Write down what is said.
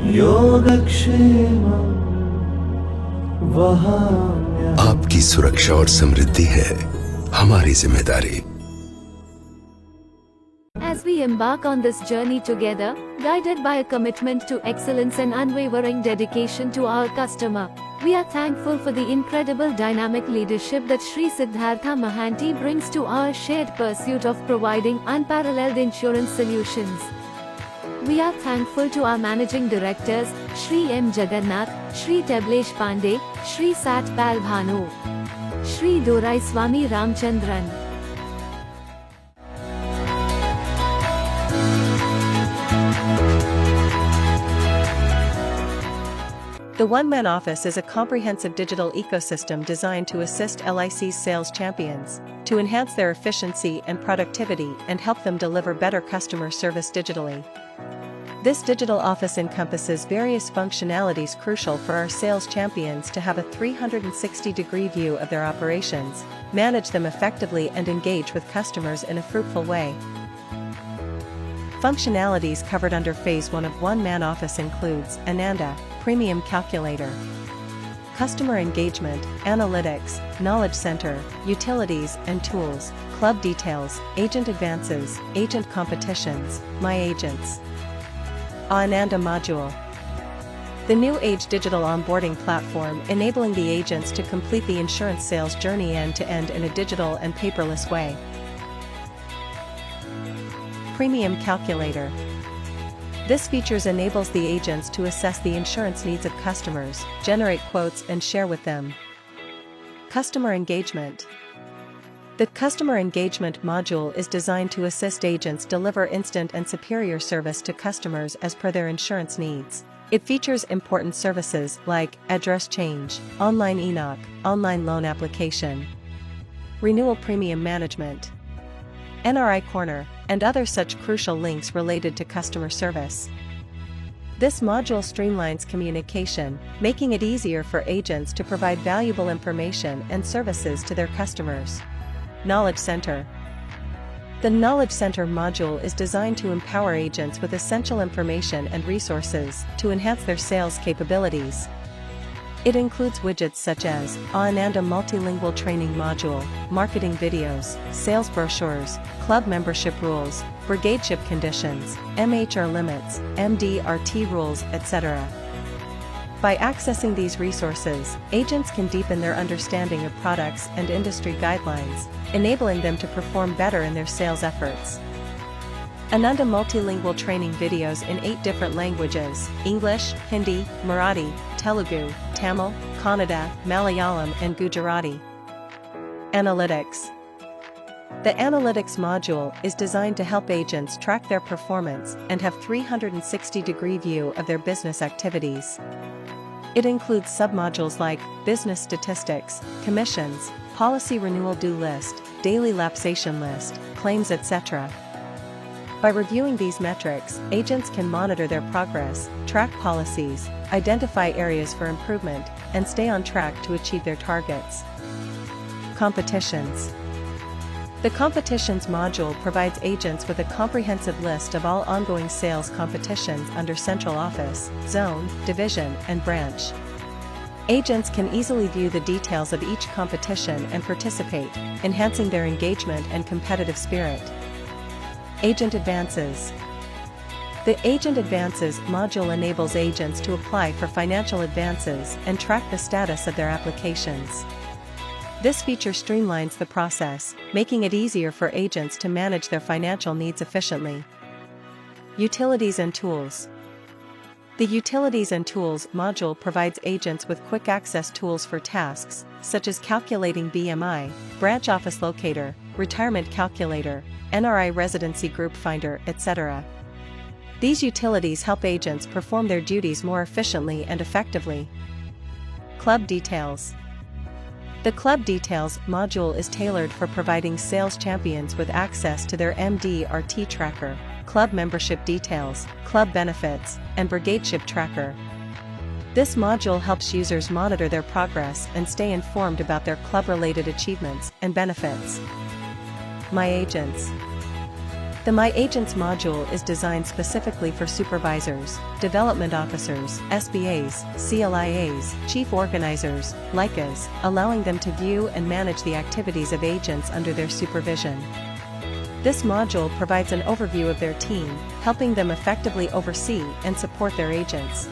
योगक्षेमं वहाम्यहम्। आपकी सुरक्षा और समृद्धि है हमारी जिम्मेदारी। As we embark on this journey together, guided by a commitment to excellence and unwavering dedication to our customer, we are thankful for the incredible dynamic leadership that Sri Siddhartha Mahanti brings to our shared pursuit of providing unparalleled insurance solutions. We are thankful to our managing directors, Shri M. Jagannath, Shri Tablesh Pandey, Shri Satpal Bhanu, Shri Dorai Swami Ramchandran. The One-Man Office is a comprehensive digital ecosystem designed to assist LIC's sales champions, to enhance their efficiency and productivity and help them deliver better customer service digitally. This digital office encompasses various functionalities crucial for our sales champions to have a 360-degree view of their operations, manage them effectively and engage with customers in a fruitful way. Functionalities covered under Phase 1 of One-Man Office includes Ananda, Premium Calculator, Customer Engagement, Analytics, Knowledge Center, Utilities and Tools, Club Details, Agent Advances, Agent Competitions, My Agents. Ananda Module. The new age digital onboarding platform enabling the agents to complete the insurance sales journey end-to-end in a digital and paperless way. Premium Calculator. This feature enables the agents to assess the insurance needs of customers, generate quotes and share with them. Customer Engagement. The Customer Engagement module is designed to assist agents deliver instant and superior service to customers as per their insurance needs. It features important services like address change, online e-knock, online loan application, renewal premium management, NRI Corner, and other such crucial links related to customer service. This module streamlines communication, making it easier for agents to provide valuable information and services to their customers. Knowledge Center. The Knowledge Center module is designed to empower agents with essential information and resources to enhance their sales capabilities. It includes widgets such as Ananda Multilingual Training Module, marketing videos, sales brochures, club membership rules, brigadeship conditions, MHR limits, MDRT rules, etc. By accessing these resources, agents can deepen their understanding of products and industry guidelines, enabling them to perform better in their sales efforts. Ananda Multilingual Training videos in 8 different languages: English, Hindi, Marathi, Telugu, Tamil, Kannada, Malayalam and Gujarati. Analytics. The Analytics module is designed to help agents track their performance and have 360-degree view of their business activities. It includes submodules like business statistics, commissions, policy renewal due list, daily lapsation list, claims, etc. By reviewing these metrics, agents can monitor their progress, track policies, identify areas for improvement, and stay on track to achieve their targets. Competitions. The Competitions module provides agents with a comprehensive list of all ongoing sales competitions under Central Office, Zone, Division, and Branch. Agents can easily view the details of each competition and participate, enhancing their engagement and competitive spirit. Agent Advances. The Agent Advances module enables agents to apply for financial advances and track the status of their applications. This feature streamlines the process, making it easier for agents to manage their financial needs efficiently. Utilities and Tools. The Utilities and Tools module provides agents with quick access tools for tasks, such as calculating BMI, branch office locator, retirement calculator, NRI residency group finder, etc. These utilities help agents perform their duties more efficiently and effectively. Club Details. The Club Details module is tailored for providing sales champions with access to their MDRT tracker, club membership details, club benefits, and brigadeship tracker. This module helps users monitor their progress and stay informed about their club-related achievements and benefits. My Agents. The My Agents module is designed specifically for supervisors, development officers, SBAs, CLIAs, chief organizers, LICAs, allowing them to view and manage the activities of agents under their supervision. This module provides an overview of their team, helping them effectively oversee and support their agents.